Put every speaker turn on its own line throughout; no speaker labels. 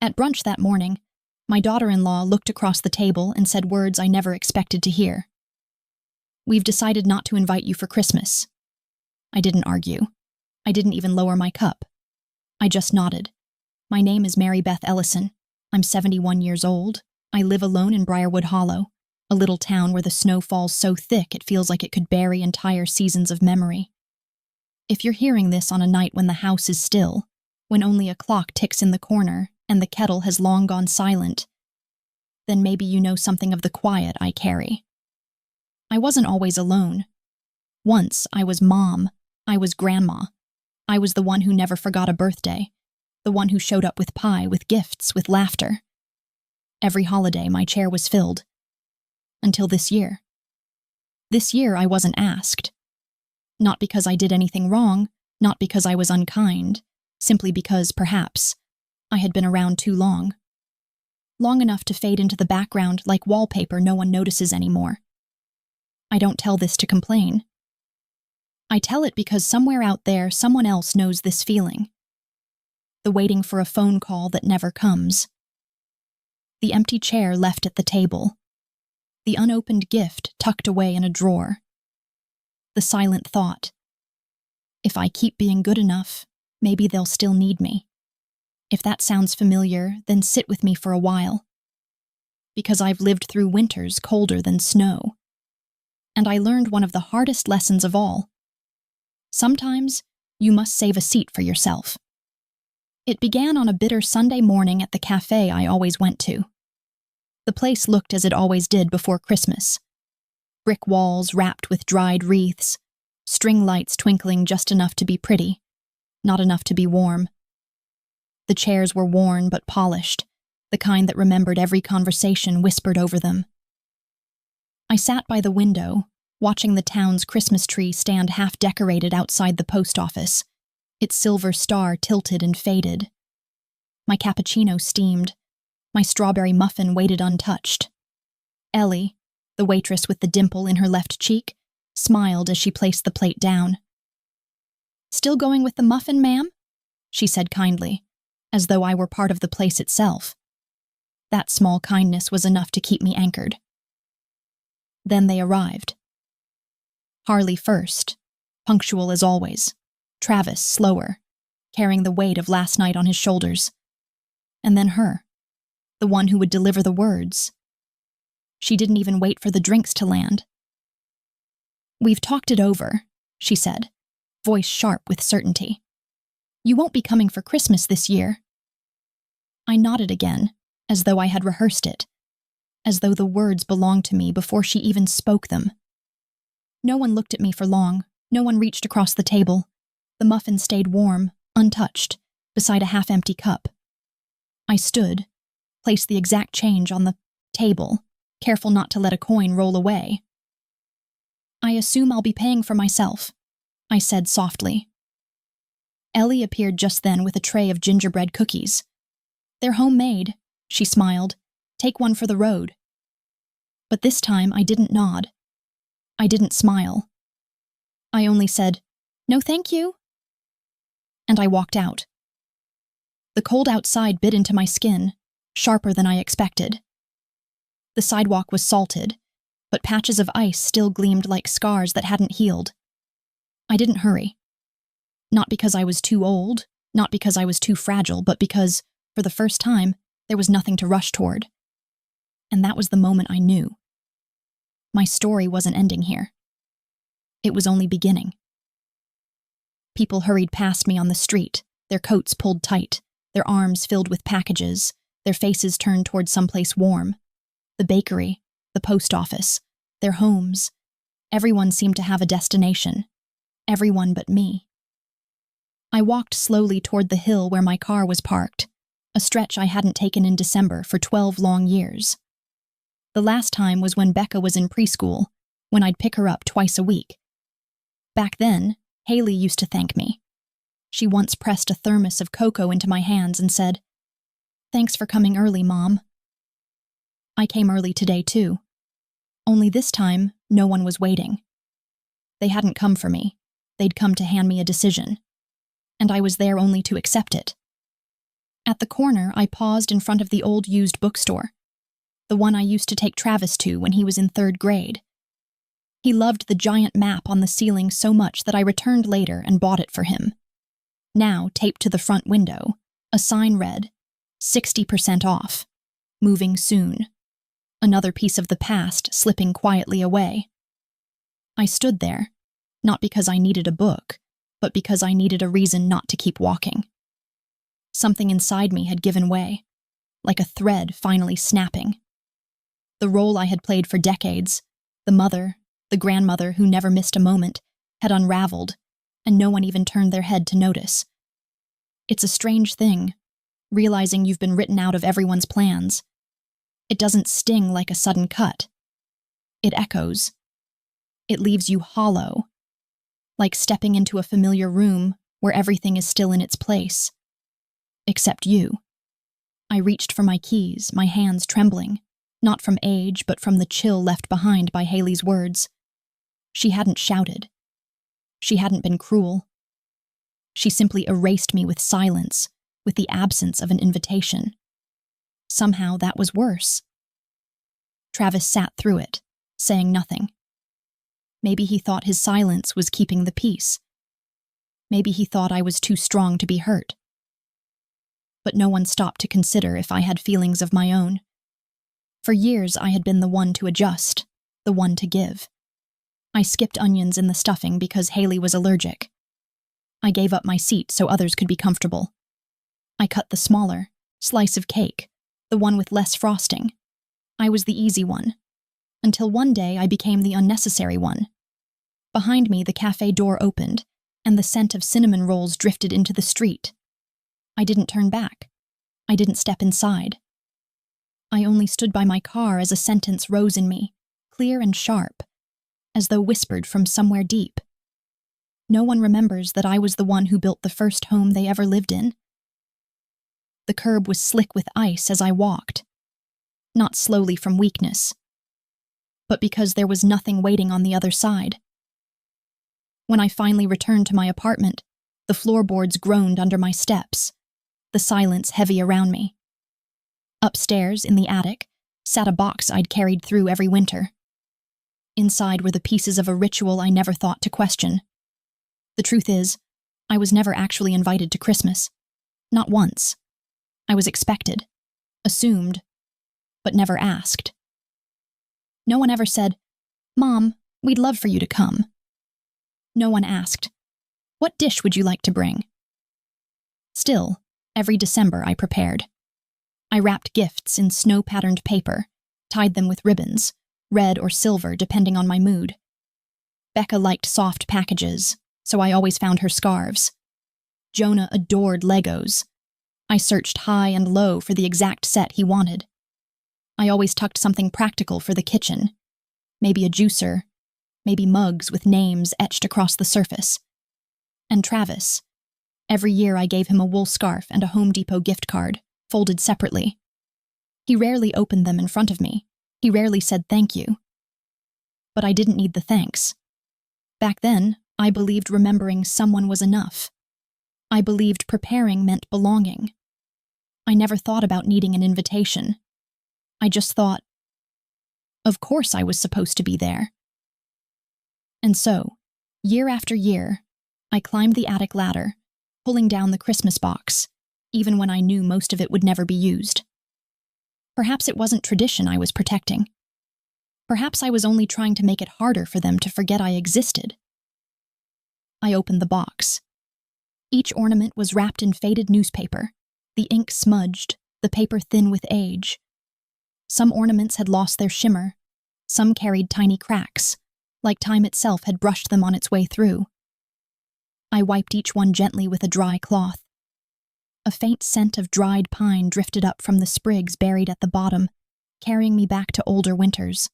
At brunch that morning, my daughter-in-law looked across the table and said words I never expected to hear. "We've decided not to invite you for Christmas." I didn't argue. I didn't even lower my cup. I just nodded. "My name is Mary Beth Ellison. I'm 71 years old. I live alone in Briarwood Hollow, a little town where the snow falls so thick it feels like it could bury entire seasons of memory. If you're hearing this on a night when the house is still, when only a clock ticks in the corner and the kettle has long gone silent, then maybe you know something of the quiet I carry. I wasn't always alone. Once I was mom. I was grandma. I was the one who never forgot a birthday, the one who showed up with pie, with gifts, with laughter. Every holiday my chair was filled. Until this year. This year I wasn't asked. Not because I did anything wrong, not because I was unkind, simply because, perhaps, I had been around too long. Long enough to fade into the background like wallpaper no one notices anymore. I don't tell this to complain. I tell it because somewhere out there someone else knows this feeling. The waiting for a phone call that never comes. The empty chair left at the table. The unopened gift tucked away in a drawer. The silent thought, if I keep being good enough, maybe they'll still need me. If that sounds familiar, then sit with me for a while. Because I've lived through winters colder than snow. And I learned one of the hardest lessons of all. Sometimes, you must save a seat for yourself. It began on a bitter Sunday morning at the cafe I always went to. The place looked as it always did before Christmas. Brick walls wrapped with dried wreaths, string lights twinkling just enough to be pretty, not enough to be warm. The chairs were worn but polished, the kind that remembered every conversation whispered over them. I sat by the window, watching the town's Christmas tree stand half-decorated outside the post office, its silver star tilted and faded. My cappuccino steamed. My strawberry muffin waited untouched. Ellie, the waitress with the dimple in her left cheek, smiled as she placed the plate down. "Still going with the muffin, ma'am?" she said kindly, as though I were part of the place itself. That small kindness was enough to keep me anchored. Then they arrived. Harley first, punctual as always. Travis slower, carrying the weight of last night on his shoulders. And then her, the one who would deliver the words. She didn't even wait for the drinks to land. "We've talked it over," she said, voice sharp with certainty. "You won't be coming for Christmas this year." I nodded again, as though I had rehearsed it, as though the words belonged to me before she even spoke them. No one looked at me for long. No one reached across the table. The muffin stayed warm, untouched, beside a half-empty cup. I stood, placed the exact change on the table, careful not to let a coin roll away. "I assume I'll be paying for myself," I said softly. Ellie appeared just then with a tray of gingerbread cookies. "They're homemade," she smiled. "Take one for the road." But this time I didn't nod. I didn't smile. I only said, "No thank you," and I walked out. The cold outside bit into my skin, sharper than I expected. The sidewalk was salted, but patches of ice still gleamed like scars that hadn't healed. I didn't hurry. Not because I was too old, not because I was too fragile, but because, for the first time, there was nothing to rush toward. And that was the moment I knew. My story wasn't ending here. It was only beginning. People hurried past me on the street, their coats pulled tight, their arms filled with packages, their faces turned toward someplace warm. The bakery, the post office, their homes. Everyone seemed to have a destination. Everyone but me. I walked slowly toward the hill where my car was parked, a stretch I hadn't taken in December for 12 long years. The last time was when Becca was in preschool, when I'd pick her up twice a week. Back then, Haley used to thank me. She once pressed a thermos of cocoa into my hands and said, "Thanks for coming early, Mom." I came early today, too. Only this time, no one was waiting. They hadn't come for me. They'd come to hand me a decision. And I was there only to accept it. At the corner, I paused in front of the old used bookstore, the one I used to take Travis to when he was in 3rd grade. He loved the giant map on the ceiling so much that I returned later and bought it for him. Now, taped to the front window, a sign read, 60% off, moving soon. Another piece of the past slipping quietly away. I stood there, not because I needed a book, but because I needed a reason not to keep walking. Something inside me had given way, like a thread finally snapping. The role I had played for decades, the mother, the grandmother who never missed a moment, had unraveled, and no one even turned their head to notice. It's a strange thing, realizing you've been written out of everyone's plans. It doesn't sting like a sudden cut. It echoes. It leaves you hollow, like stepping into a familiar room where everything is still in its place. Except you. I reached for my keys, my hands trembling, not from age, but from the chill left behind by Haley's words. She hadn't shouted. She hadn't been cruel. She simply erased me with silence, with the absence of an invitation. Somehow that was worse. Travis sat through it, saying nothing. Maybe he thought his silence was keeping the peace. Maybe he thought I was too strong to be hurt. But no one stopped to consider if I had feelings of my own. For years I had been the one to adjust, the one to give. I skipped onions in the stuffing because Haley was allergic. I gave up my seat so others could be comfortable. I cut the smaller slice of cake, the one with less frosting. I was the easy one, until one day I became the unnecessary one. Behind me, the cafe door opened, and the scent of cinnamon rolls drifted into the street. I didn't turn back. I didn't step inside. I only stood by my car as a sentence rose in me, clear and sharp, as though whispered from somewhere deep. No one remembers that I was the one who built the first home they ever lived in. The curb was slick with ice as I walked, not slowly from weakness, but because there was nothing waiting on the other side. When I finally returned to my apartment, the floorboards groaned under my steps, the silence heavy around me. Upstairs, in the attic, sat a box I'd carried through every winter. Inside were the pieces of a ritual I never thought to question. The truth is, I was never actually invited to Christmas. Not once. I was expected, assumed, but never asked. No one ever said, "Mom, we'd love for you to come." No one asked, "What dish would you like to bring?" Still, every December I prepared. I wrapped gifts in snow-patterned paper, tied them with ribbons, red or silver depending on my mood. Becca liked soft packages, so I always found her scarves. Jonah adored Legos. I searched high and low for the exact set he wanted. I always tucked something practical for the kitchen. Maybe a juicer, maybe mugs with names etched across the surface. And Travis. Every year I gave him a wool scarf and a Home Depot gift card, folded separately. He rarely opened them in front of me. He rarely said thank you. But I didn't need the thanks. Back then, I believed remembering someone was enough. I believed preparing meant belonging. I never thought about needing an invitation. I just thought, of course I was supposed to be there. And so, year after year, I climbed the attic ladder, pulling down the Christmas box, even when I knew most of it would never be used. Perhaps it wasn't tradition I was protecting. Perhaps I was only trying to make it harder for them to forget I existed. I opened the box. Each ornament was wrapped in faded newspaper, the ink smudged, the paper thin with age. Some ornaments had lost their shimmer, some carried tiny cracks, like time itself had brushed them on its way through. I wiped each one gently with a dry cloth. A faint scent of dried pine drifted up from the sprigs buried at the bottom, carrying me back to older winters.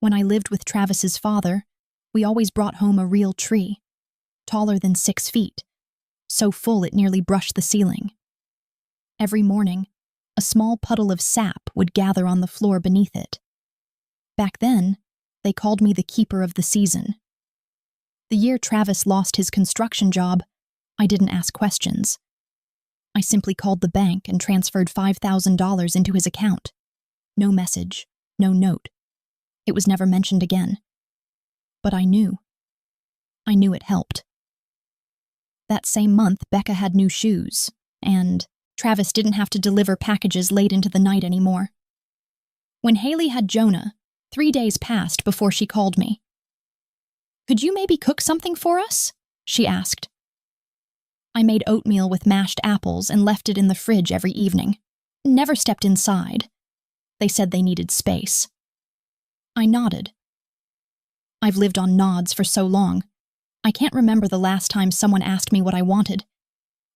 When I lived with Travis's father, we always brought home a real tree, taller than 6 feet, so full it nearly brushed the ceiling. Every morning, a small puddle of sap would gather on the floor beneath it. Back then, they called me the keeper of the season. The year Travis lost his construction job, I didn't ask questions. I simply called the bank and transferred $5,000 into his account. No message, no note. It was never mentioned again. But I knew. I knew it helped. That same month, Becca had new shoes, and Travis didn't have to deliver packages late into the night anymore. When Haley had Jonah, 3 days passed before she called me. "Could you maybe cook something for us?" she asked. I made oatmeal with mashed apples and left it in the fridge every evening. Never stepped inside. They said they needed space. I nodded. I've lived on nods for so long. I can't remember the last time someone asked me what I wanted.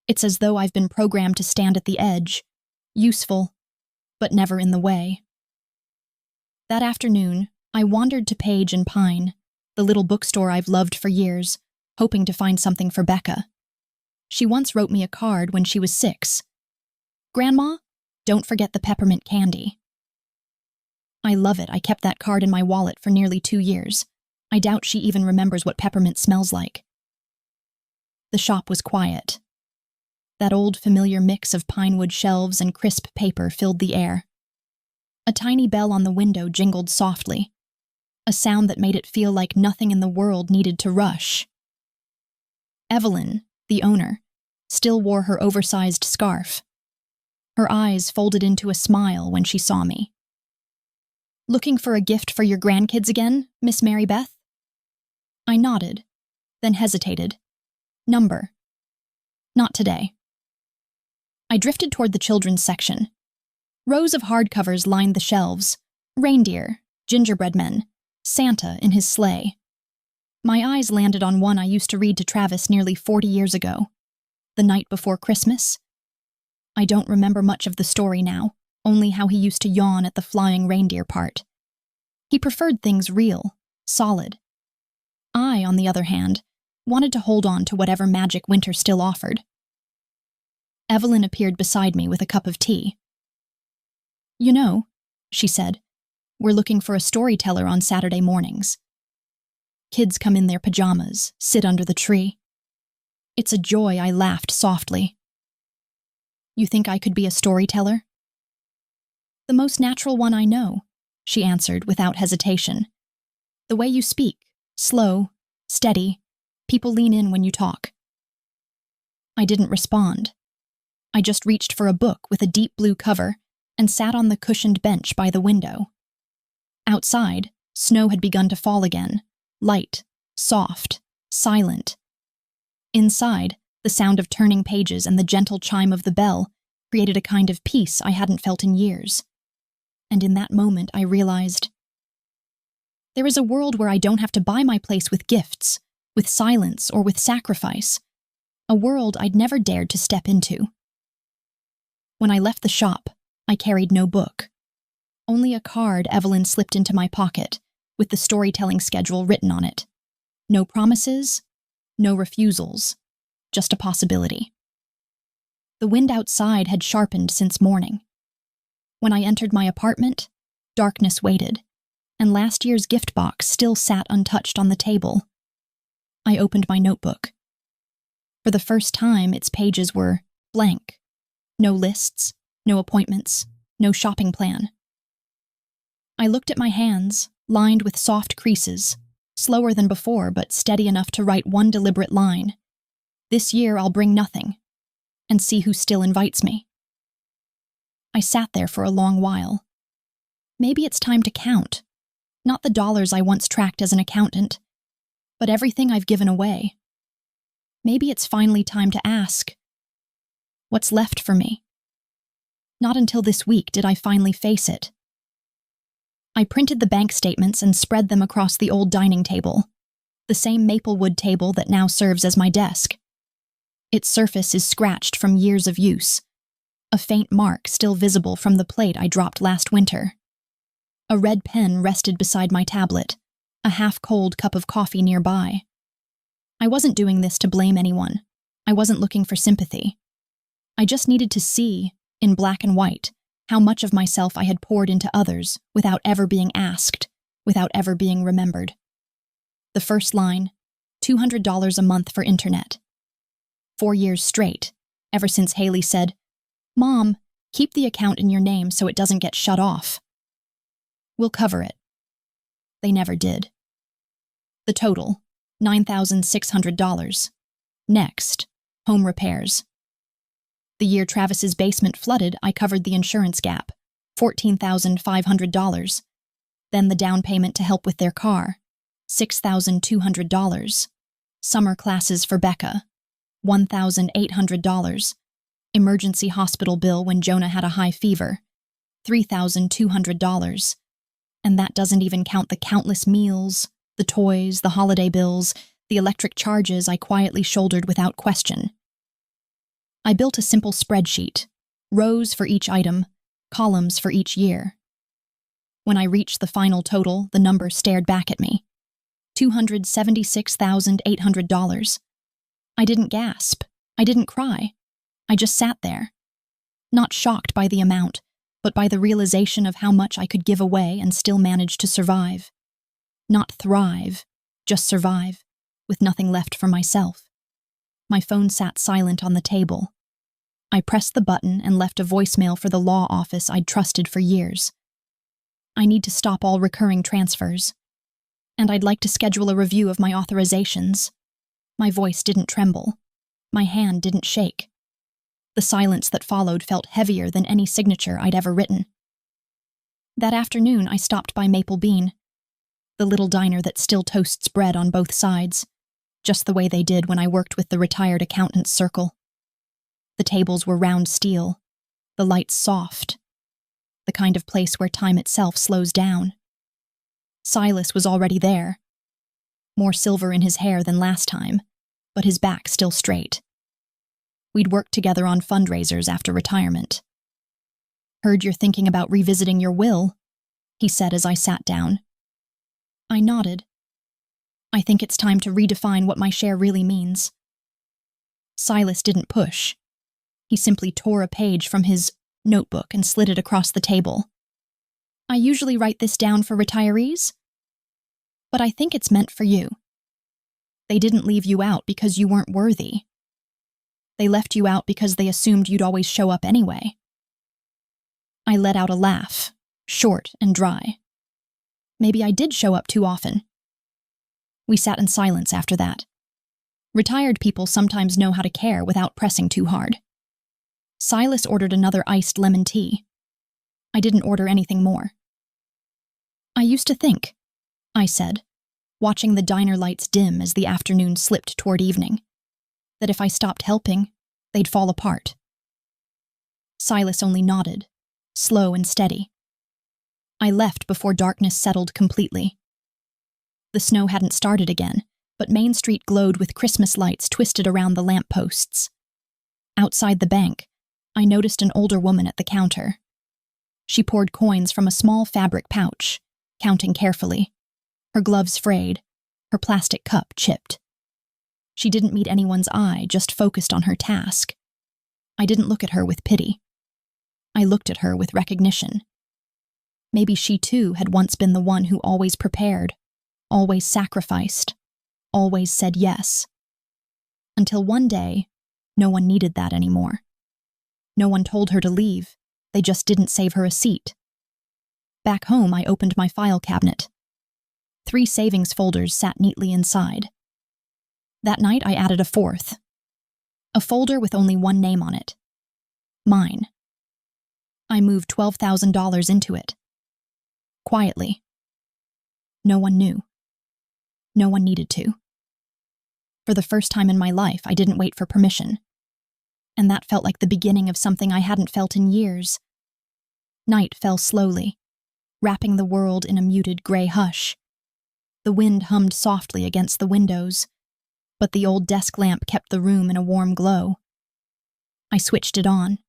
It's as though I've been programmed to stand at the edge, useful, but never in the way. That afternoon, I wandered to Page and Pine, the little bookstore I've loved for years, hoping to find something for Becca. She once wrote me a card when she was 6. "Grandma, don't forget the peppermint candy." I love it. I kept that card in my wallet for nearly 2 years. I doubt she even remembers what peppermint smells like. The shop was quiet. That old familiar mix of pinewood shelves and crisp paper filled the air. A tiny bell on the window jingled softly, a sound that made it feel like nothing in the world needed to rush. Evelyn, the owner, still wore her oversized scarf. Her eyes folded into a smile when she saw me. "Looking for a gift for your grandkids again, Miss Mary Beth?" I nodded, then hesitated. "Number?" "Not today." I drifted toward the children's section. Rows of hardcovers lined the shelves. Reindeer, gingerbread men, Santa in his sleigh. My eyes landed on one I used to read to Travis nearly 40 years ago. The Night Before Christmas. I don't remember much of the story now, only how he used to yawn at the flying reindeer part. He preferred things real, solid. I, on the other hand, wanted to hold on to whatever magic winter still offered. Evelyn appeared beside me with a cup of tea. "You know," she said, "we're looking for a storyteller on Saturday mornings. Kids come in their pajamas, sit under the tree. It's a joy." I laughed softly. "You think I could be a storyteller?" "The most natural one I know," she answered without hesitation. "The way you speak, slow, steady, people lean in when you talk." I didn't respond. I just reached for a book with a deep blue cover and sat on the cushioned bench by the window. Outside, snow had begun to fall again, light, soft, silent. Inside, the sound of turning pages and the gentle chime of the bell created a kind of peace I hadn't felt in years. And in that moment, I realized, there is a world where I don't have to buy my place with gifts, with silence, or with sacrifice. A world I'd never dared to step into. When I left the shop, I carried no book. Only a card Evelyn slipped into my pocket, with the storytelling schedule written on it. No promises, no refusals, just a possibility. The wind outside had sharpened since morning. When I entered my apartment, darkness waited, and last year's gift box still sat untouched on the table. I opened my notebook. For the first time, its pages were blank. No lists, no appointments, no shopping plan. I looked at my hands, lined with soft creases, slower than before but steady enough to write one deliberate line. "This year I'll bring nothing," and see who still invites me. I sat there for a long while. Maybe it's time to count. Not the dollars I once tracked as an accountant, but everything I've given away. Maybe it's finally time to ask, what's left for me? Not until this week did I finally face it. I printed the bank statements and spread them across the old dining table, the same maplewood table that now serves as my desk. Its surface is scratched from years of use, a faint mark still visible from the plate I dropped last winter. A red pen rested beside my tablet, a half-cold cup of coffee nearby. I wasn't doing this to blame anyone. I wasn't looking for sympathy. I just needed to see, in black and white, how much of myself I had poured into others without ever being asked, without ever being remembered. The first line, $200 a month for internet. 4 years straight, ever since Haley said, "Mom, keep the account in your name so it doesn't get shut off. We'll cover it." They never did. The total, $9,600. Next, home repairs. The year Travis's basement flooded, I covered the insurance gap, $14,500. Then the down payment to help with their car, $6,200. Summer classes for Becca, $1,800. Emergency hospital bill when Jonah had a high fever, $3,200. And that doesn't even count the countless meals, the toys, the holiday bills, the electric charges I quietly shouldered without question. I built a simple spreadsheet, rows for each item, columns for each year. When I reached the final total, the number stared back at me. $276,800. I didn't gasp. I didn't cry. I just sat there. Not shocked by the amount, but by the realization of how much I could give away and still manage to survive. Not thrive, just survive, with nothing left for myself. My phone sat silent on the table. I pressed the button and left a voicemail for the law office I'd trusted for years. I need to stop all recurring transfers. And I'd like to schedule a review of my authorizations. My voice didn't tremble. My hand didn't shake. The silence that followed felt heavier than any signature I'd ever written. That afternoon, I stopped by Maple Bean, the little diner that still toasts bread on both sides, just the way they did when I worked with the retired accountant's circle. The tables were round steel, the lights soft, the kind of place where time itself slows down. Silas was already there, more silver in his hair than last time, but his back still straight. We'd worked together on fundraisers after retirement. "Heard you're thinking about revisiting your will," he said as I sat down. I nodded. "I think it's time to redefine what my share really means." Silas didn't push. He simply tore a page from his notebook and slid it across the table. "I usually write this down for retirees, but I think it's meant for you. They didn't leave you out because you weren't worthy. They left you out because they assumed you'd always show up anyway." I let out a laugh, short and dry. Maybe I did show up too often. We sat in silence after that. Retired people sometimes know how to care without pressing too hard. Silas ordered another iced lemon tea. I didn't order anything more. "I used to think," I said, watching the diner lights dim as the afternoon slipped toward evening, "that if I stopped helping, they'd fall apart." Silas only nodded, slow and steady. I left before darkness settled completely. The snow hadn't started again, but Main Street glowed with Christmas lights twisted around the lampposts. Outside the bank, I noticed an older woman at the counter. She poured coins from a small fabric pouch, counting carefully. Her gloves frayed, her plastic cup chipped. She didn't meet anyone's eye, just focused on her task. I didn't look at her with pity. I looked at her with recognition. Maybe she too had once been the one who always prepared, always sacrificed, always said yes. Until one day, no one needed that anymore. No one told her to leave, they just didn't save her a seat. Back home, I opened my file cabinet. 3 savings folders sat neatly inside. That night, I added a 4th. A folder with only one name on it. Mine. I moved $12,000 into it. Quietly. No one knew. No one needed to. For the first time in my life, I didn't wait for permission. And that felt like the beginning of something I hadn't felt in years. Night fell slowly, wrapping the world in a muted gray hush. The wind hummed softly against the windows, but the old desk lamp kept the room in a warm glow. I switched it on.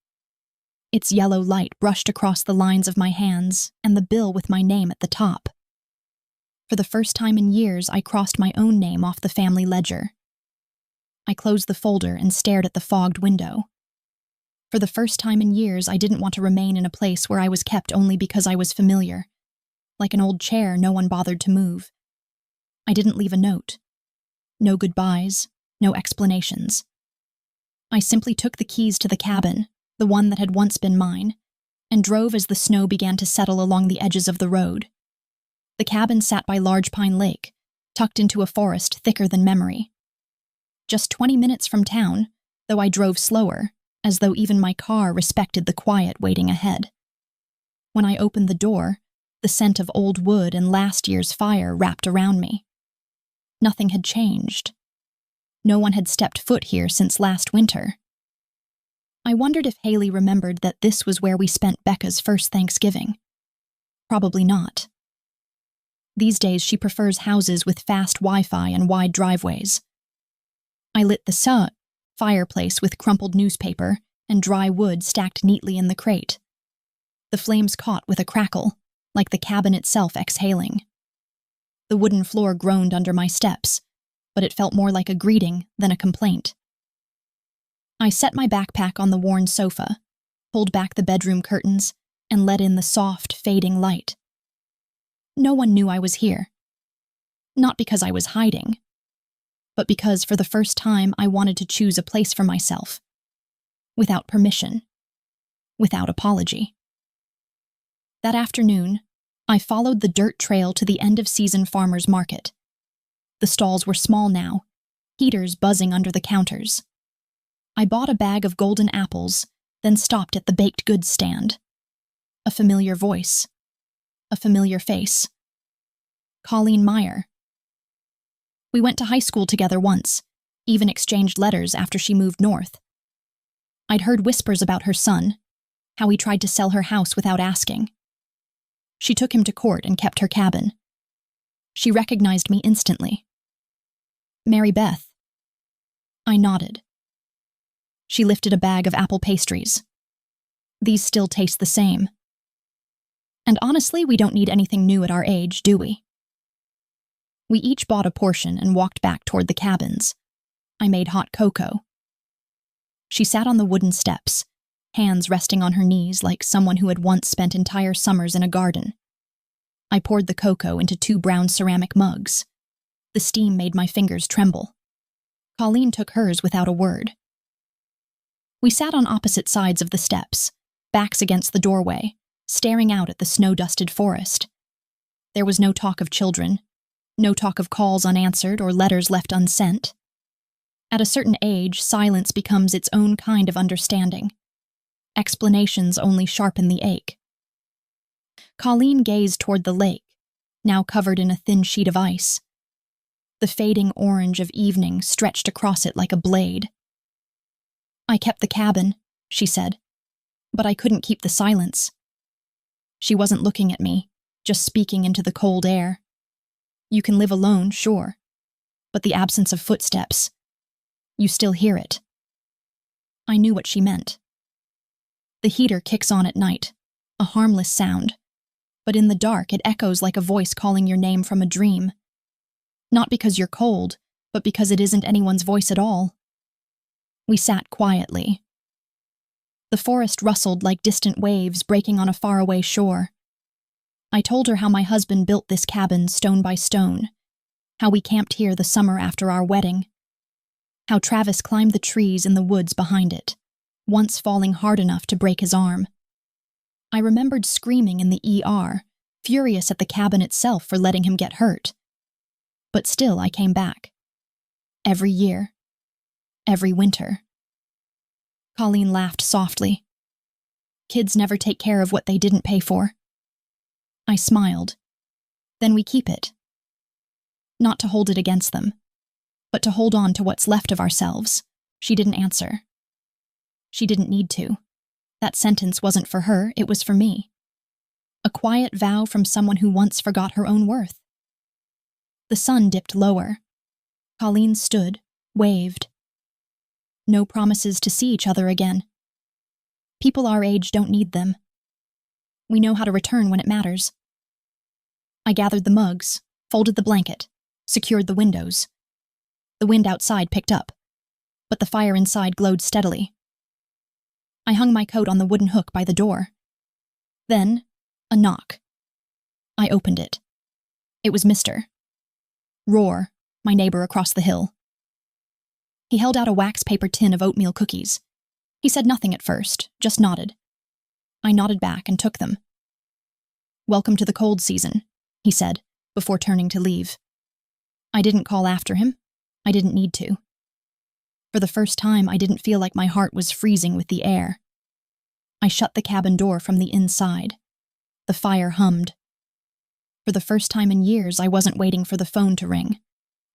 Its yellow light brushed across the lines of my hands and the bill with my name at the top. For the first time in years, I crossed my own name off the family ledger. I closed the folder and stared at the fogged window. For the first time in years, I didn't want to remain in a place where I was kept only because I was familiar. Like an old chair no one bothered to move. I didn't leave a note. No goodbyes, no explanations. I simply took the keys to the cabin, the one that had once been mine, and drove as the snow began to settle along the edges of the road. The cabin sat by Large Pine Lake, tucked into a forest thicker than memory. Just 20 minutes from town, though I drove slower, as though even my car respected the quiet waiting ahead. When I opened the door, the scent of old wood and last year's fire wrapped around me. Nothing had changed. No one had stepped foot here since last winter. I wondered if Haley remembered that this was where we spent Becca's first Thanksgiving. Probably not. These days she prefers houses with fast Wi-Fi and wide driveways. I lit the fireplace with crumpled newspaper and dry wood stacked neatly in the crate. The flames caught with a crackle, like the cabin itself exhaling. The wooden floor groaned under my steps, but it felt more like a greeting than a complaint. I set my backpack on the worn sofa, pulled back the bedroom curtains, and let in the soft, fading light. No one knew I was here. Not because I was hiding, but because for the first time I wanted to choose a place for myself. Without permission. Without apology. That afternoon, I followed the dirt trail to the end-of-season farmer's market. The stalls were small now, heaters buzzing under the counters. I bought a bag of golden apples, then stopped at the baked goods stand. A familiar voice. A familiar face. Colleen Meyer. We went to high school together once, even exchanged letters after she moved north. I'd heard whispers about her son, how he tried to sell her house without asking. She took him to court and kept her cabin. She recognized me instantly. Mary Beth. I nodded. She lifted a bag of apple pastries. These still taste the same. And honestly, we don't need anything new at our age, do we? We each bought a portion and walked back toward the cabins. I made hot cocoa. She sat on the wooden steps, hands resting on her knees like someone who had once spent entire summers in a garden. I poured the cocoa into 2 brown ceramic mugs. The steam made my fingers tremble. Colleen took hers without a word. We sat on opposite sides of the steps, backs against the doorway, staring out at the snow-dusted forest. There was no talk of children, no talk of calls unanswered or letters left unsent. At a certain age, silence becomes its own kind of understanding. Explanations only sharpen the ache. Colleen gazed toward the lake, now covered in a thin sheet of ice. The fading orange of evening stretched across it like a blade. I kept the cabin, she said, but I couldn't keep the silence. She wasn't looking at me, just speaking into the cold air. You can live alone, sure, but the absence of footsteps, you still hear it. I knew what she meant. The heater kicks on at night, a harmless sound, but in the dark it echoes like a voice calling your name from a dream. Not because you're cold, but because it isn't anyone's voice at all. We sat quietly. The forest rustled like distant waves breaking on a faraway shore. I told her how my husband built this cabin stone by stone, how we camped here the summer after our wedding, how Travis climbed the trees in the woods behind it, once falling hard enough to break his arm. I remembered screaming in the ER, furious at the cabin itself for letting him get hurt. But still I came back. Every year. Every winter. Colleen laughed softly. Kids never take care of what they didn't pay for. I smiled. Then we keep it. Not to hold it against them, but to hold on to what's left of ourselves. She didn't answer. She didn't need to. That sentence wasn't for her, it was for me. A quiet vow from someone who once forgot her own worth. The sun dipped lower. Colleen stood, waved. No promises to see each other again. People our age don't need them. We know how to return when it matters. I gathered the mugs, folded the blanket, secured the windows. The wind outside picked up, but the fire inside glowed steadily. I hung my coat on the wooden hook by the door. Then, a knock. I opened it. It was Mr. Roar, my neighbor across the hill. He held out a wax paper tin of oatmeal cookies. He said nothing at first, just nodded. I nodded back and took them. "Welcome to the cold season," he said, before turning to leave. I didn't call after him. I didn't need to. For the first time, I didn't feel like my heart was freezing with the air. I shut the cabin door from the inside. The fire hummed. For the first time in years, I wasn't waiting for the phone to ring.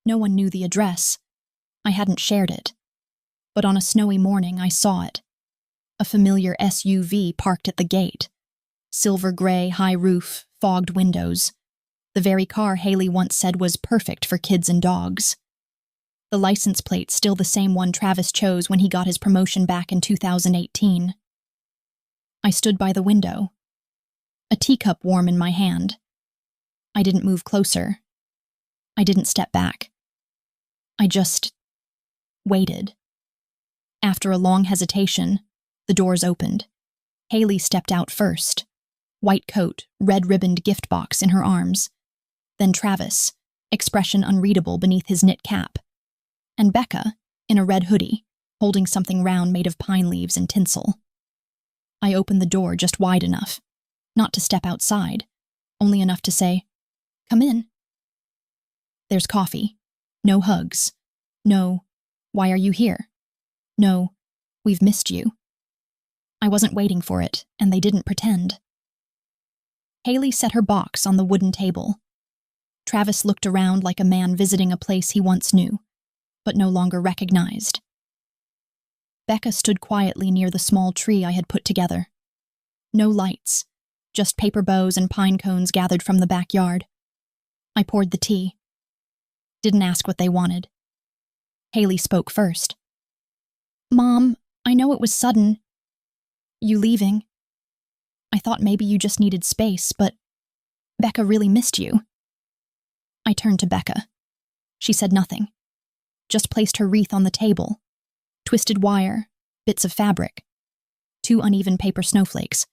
No one knew the address. I hadn't shared it. But on a snowy morning, I saw it. A familiar SUV parked at the gate. Silver gray, high roof, fogged windows. The very car Haley once said was perfect for kids and dogs. The license plate still the same one Travis chose when he got his promotion back in 2018. I stood by the window, a teacup warm in my hand. I didn't move closer. I didn't step back. I just waited. After a long hesitation, the doors opened. Haley stepped out first, white coat, red-ribboned gift box in her arms. Then Travis, expression unreadable beneath his knit cap. And Becca, in a red hoodie, holding something round made of pine leaves and tinsel. I opened the door just wide enough, not to step outside, only enough to say, "Come in." There's coffee. No hugs. No, "Why are you here?" No, "We've missed you." I wasn't waiting for it, and they didn't pretend. Haley set her box on the wooden table. Travis looked around like a man visiting a place he once knew, but no longer recognized. Becca stood quietly near the small tree I had put together. No lights, just paper bows and pine cones gathered from the backyard. I poured the tea. Didn't ask what they wanted. Haley spoke first. "Mom, I know it was sudden. You leaving. I thought maybe you just needed space, but Becca really missed you." I turned to Becca. She said nothing, just placed her wreath on the table. Twisted wire, bits of fabric, 2 uneven paper snowflakes.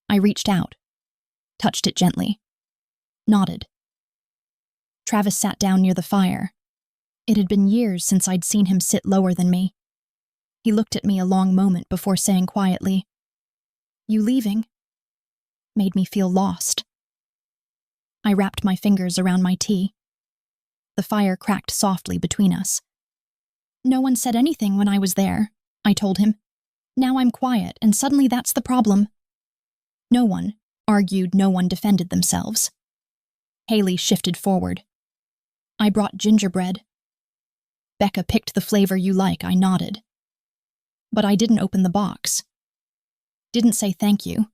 I reached out, touched it gently, nodded. Travis sat down near the fire. It had been years since I'd seen him sit lower than me. He looked at me a long moment before saying quietly, "You leaving?" Made me feel lost. I wrapped my fingers around my tea. The fire cracked softly between us. "No one said anything when I was there," I told him. "Now I'm quiet, and suddenly that's the problem." No one argued, no one defended themselves. Haley shifted forward. "I brought gingerbread." "Becca picked the flavor you like," I nodded. But I didn't open the box. Didn't say thank you.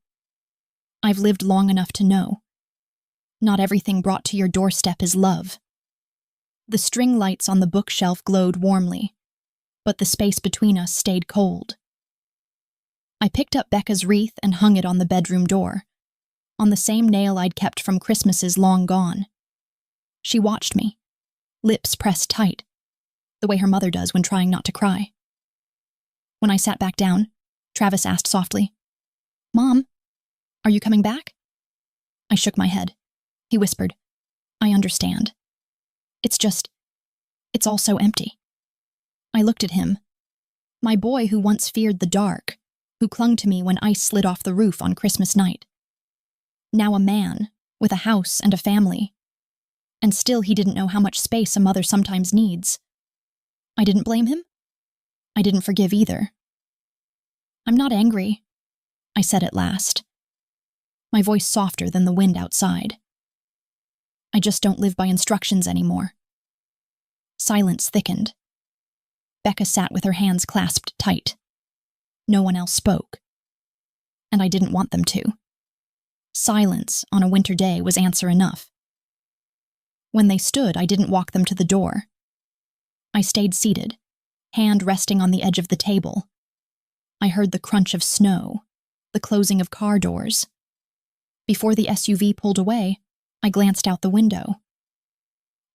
I've lived long enough to know. Not everything brought to your doorstep is love. The string lights on the bookshelf glowed warmly, but the space between us stayed cold. I picked up Becca's wreath and hung it on the bedroom door, on the same nail I'd kept from Christmases long gone. She watched me, lips pressed tight, the way her mother does when trying not to cry. When I sat back down, Travis asked softly, "Mom, are you coming back?" I shook my head. He whispered, "I understand. It's all so empty." I looked at him. My boy who once feared the dark, who clung to me when ice slid off the roof on Christmas night. Now a man, with a house and a family. And still he didn't know how much space a mother sometimes needs. I didn't blame him. I didn't forgive either. "I'm not angry," I said at last, my voice softer than the wind outside. "I just don't live by instructions anymore." Silence thickened. Becca sat with her hands clasped tight. No one else spoke. And I didn't want them to. Silence on a winter day was answer enough. When they stood, I didn't walk them to the door. I stayed seated, hand resting on the edge of the table. I heard the crunch of snow, the closing of car doors. Before the SUV pulled away, I glanced out the window.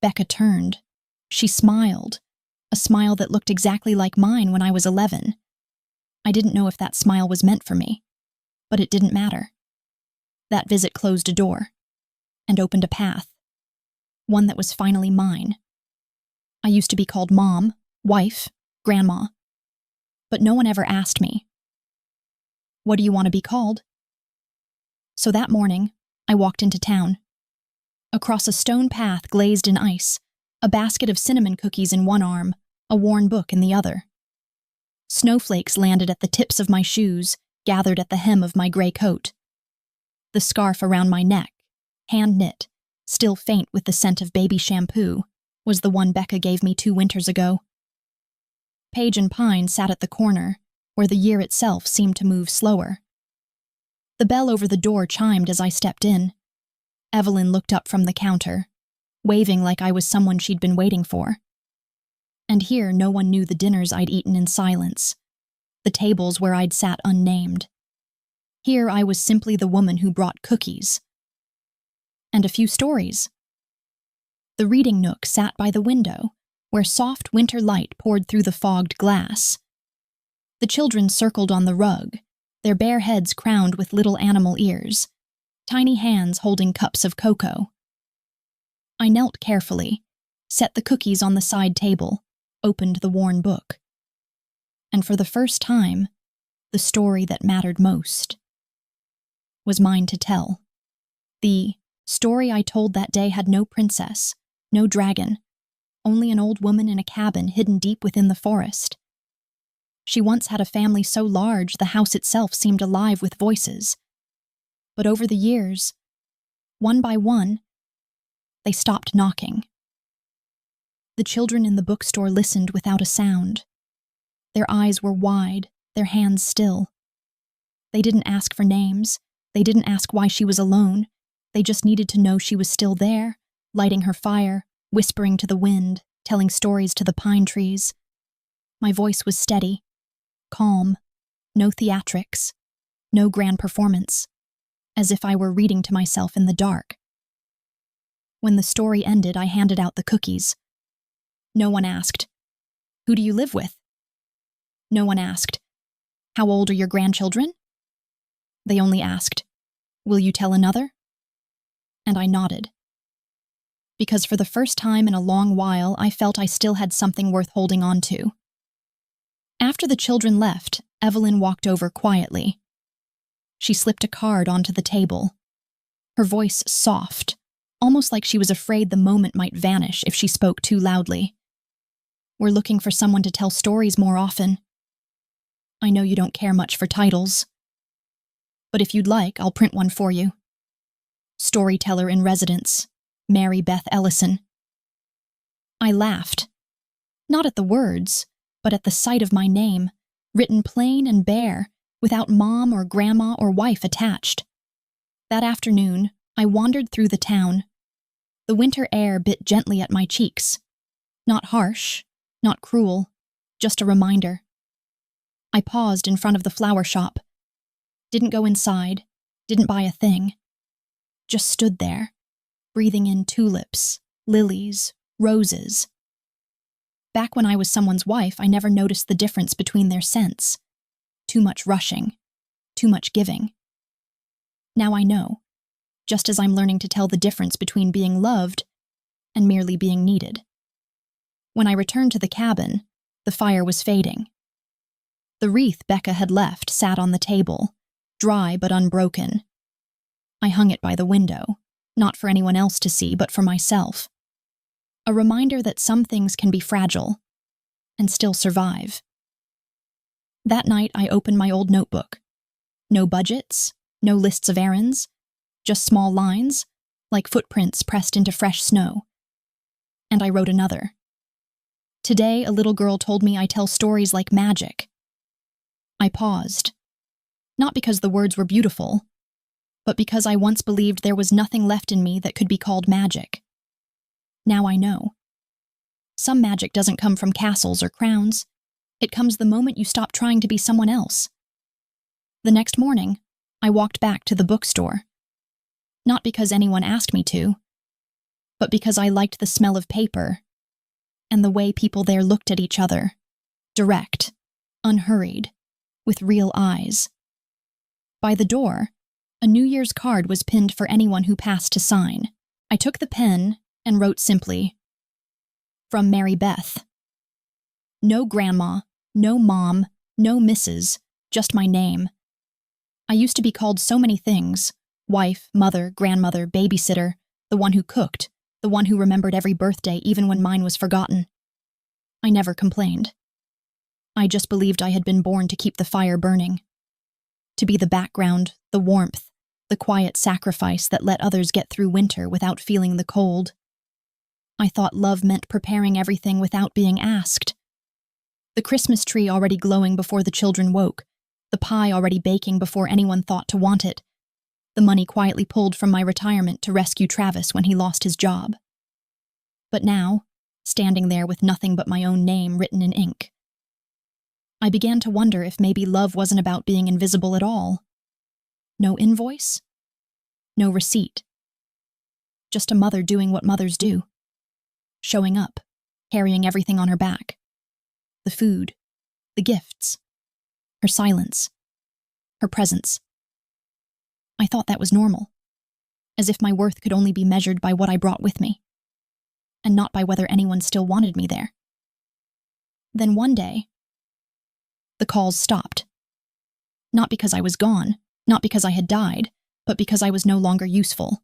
Becca turned. She smiled, a smile that looked exactly like mine when I was 11. I didn't know if that smile was meant for me, but it didn't matter. That visit closed a door and opened a path, one that was finally mine. I used to be called mom, wife, Grandma. But no one ever asked me, "What do you want to be called?" So that morning, I walked into town. Across a stone path glazed in ice, a basket of cinnamon cookies in one arm, a worn book in the other. Snowflakes landed at the tips of my shoes, gathered at the hem of my gray coat. The scarf around my neck, hand-knit, still faint with the scent of baby shampoo, was the one Becca gave me 2 winters ago. Paige and Pine sat at the corner, where the year itself seemed to move slower. The bell over the door chimed as I stepped in. Evelyn looked up from the counter, waving like I was someone she'd been waiting for. And here no one knew the dinners I'd eaten in silence, the tables where I'd sat unnamed. Here I was simply the woman who brought cookies. And a few stories. The reading nook sat by the window, where soft winter light poured through the fogged glass. The children circled on the rug, their bare heads crowned with little animal ears, tiny hands holding cups of cocoa. I knelt carefully, set the cookies on the side table, opened the worn book. And for the first time, the story that mattered most was mine to tell. The story I told that day had no princess, no dragon, only an old woman in a cabin hidden deep within the forest. She once had a family so large the house itself seemed alive with voices. But over the years, one by one, they stopped knocking. The children in the bookstore listened without a sound. Their eyes were wide, their hands still. They didn't ask for names. They didn't ask why she was alone. They just needed to know she was still there, lighting her fire, whispering to the wind, telling stories to the pine trees. My voice was steady, calm, no theatrics, no grand performance, as if I were reading to myself in the dark. When the story ended, I handed out the cookies. No one asked, "Who do you live with?" No one asked, "How old are your grandchildren?" They only asked, "Will you tell another?" And I nodded. Because for the first time in a long while, I felt I still had something worth holding on to. After the children left, Evelyn walked over quietly. She slipped a card onto the table. Her voice soft, almost like she was afraid the moment might vanish if she spoke too loudly. "We're looking for someone to tell stories more often. I know you don't care much for titles, but if you'd like, I'll print one for you. Storyteller in Residence, Mary Beth Ellison." I laughed, not at the words, but at the sight of my name, written plain and bare, without mom or grandma or wife attached. That afternoon, I wandered through the town. The winter air bit gently at my cheeks. Not harsh, not cruel, just a reminder. I paused in front of the flower shop. Didn't go inside, didn't buy a thing. Just stood there, breathing in tulips, lilies, roses. Back when I was someone's wife, I never noticed the difference between their scents. Too much rushing, too much giving. Now I know, just as I'm learning to tell the difference between being loved and merely being needed. When I returned to the cabin, the fire was fading. The wreath Becca had left sat on the table, dry but unbroken. I hung it by the window, not for anyone else to see, but for myself. A reminder that some things can be fragile and still survive. That night, I opened my old notebook. No budgets, no lists of errands, just small lines, like footprints pressed into fresh snow. And I wrote another. Today, a little girl told me I tell stories like magic. I paused, not because the words were beautiful, but because I once believed there was nothing left in me that could be called magic. Now I know. Some magic doesn't come from castles or crowns. It comes the moment you stop trying to be someone else. The next morning, I walked back to the bookstore. Not because anyone asked me to, but because I liked the smell of paper and the way people there looked at each other, direct, unhurried, with real eyes. By the door, a New Year's card was pinned for anyone who passed to sign. I took the pen and wrote simply, "From Mary Beth." No grandma, no mom, no Mrs., just my name. I used to be called so many things: wife, mother, grandmother, babysitter, the one who cooked, the one who remembered every birthday even when mine was forgotten. I never complained. I just believed I had been born to keep the fire burning, to be the background, the warmth, the quiet sacrifice that let others get through winter without feeling the cold. I thought love meant preparing everything without being asked. The Christmas tree already glowing before the children woke, the pie already baking before anyone thought to want it, the money quietly pulled from my retirement to rescue Travis when he lost his job. But now, standing there with nothing but my own name written in ink, I began to wonder if maybe love wasn't about being invisible at all. No invoice, no receipt. Just a mother doing what mothers do. Showing up, carrying everything on her back. The food, the gifts, her silence, her presence. I thought that was normal, as if my worth could only be measured by what I brought with me, and not by whether anyone still wanted me there. Then one day, the calls stopped. Not because I was gone, not because I had died, but because I was no longer useful.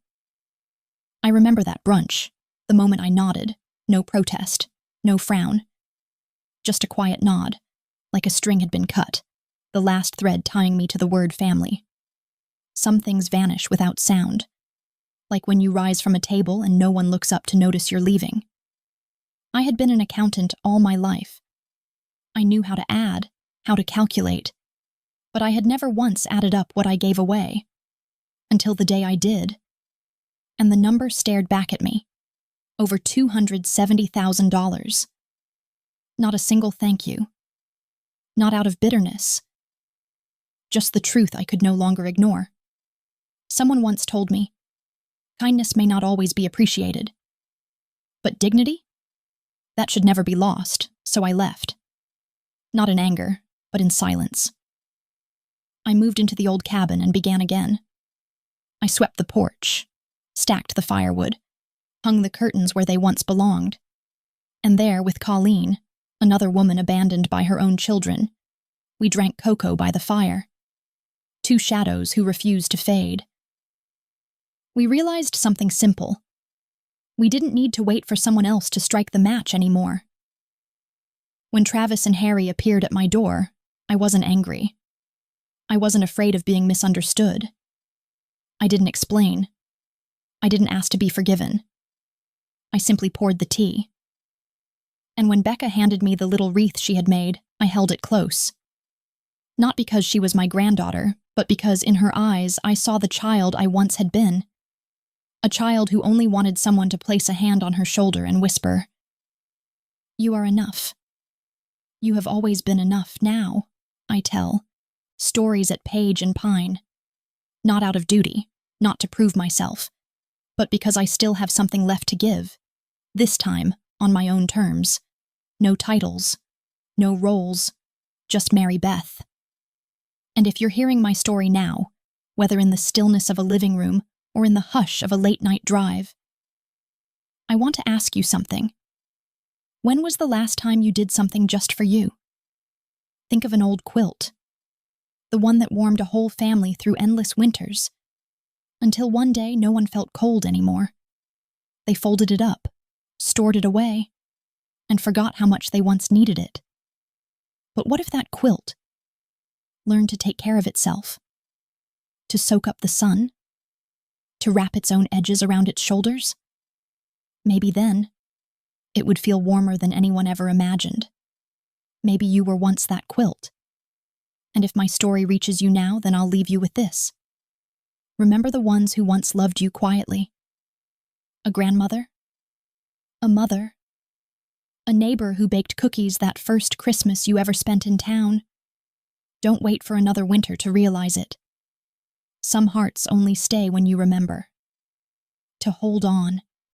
I remember that brunch, the moment I nodded, no protest, no frown. Just a quiet nod, like a string had been cut, the last thread tying me to the word family. Some things vanish without sound, like when you rise from a table and no one looks up to notice you're leaving. I had been an accountant all my life. I knew how to add, how to calculate, but I had never once added up what I gave away, until the day I did, and the number stared back at me. Over $270,000. Not a single thank you. Not out of bitterness. Just the truth I could no longer ignore. Someone once told me, kindness may not always be appreciated. But dignity? That should never be lost, so I left. Not in anger, but in silence. I moved into the old cabin and began again. I swept the porch, stacked the firewood, hung the curtains where they once belonged, and there, with Colleen, another woman abandoned by her own children, we drank cocoa by the fire. Two shadows who refused to fade. We realized something simple. We didn't need to wait for someone else to strike the match anymore. When Travis and Harry appeared at my door, I wasn't angry. I wasn't afraid of being misunderstood. I didn't explain. I didn't ask to be forgiven. I simply poured the tea. And when Becca handed me the little wreath she had made, I held it close. Not because she was my granddaughter, but because in her eyes I saw the child I once had been. A child who only wanted someone to place a hand on her shoulder and whisper, "You are enough. You have always been enough now," I tell, stories at Page and Pine. Not out of duty, not to prove myself, but because I still have something left to give. This time, on my own terms. No titles, no roles, just Mary Beth. And if you're hearing my story now, whether in the stillness of a living room or in the hush of a late-night drive, I want to ask you something. When was the last time you did something just for you? Think of an old quilt, the one that warmed a whole family through endless winters, until one day no one felt cold anymore. They folded it up, stored it away, and forgot how much they once needed it. But what if that quilt learned to take care of itself, to soak up the sun, to wrap its own edges around its shoulders? Maybe then, it would feel warmer than anyone ever imagined. Maybe you were once that quilt. And if my story reaches you now, then I'll leave you with this. Remember the ones who once loved you quietly. A grandmother, a mother, a neighbor who baked cookies that first Christmas you ever spent in town. Don't wait for another winter to realize it. Some hearts only stay when you remember. To hold on,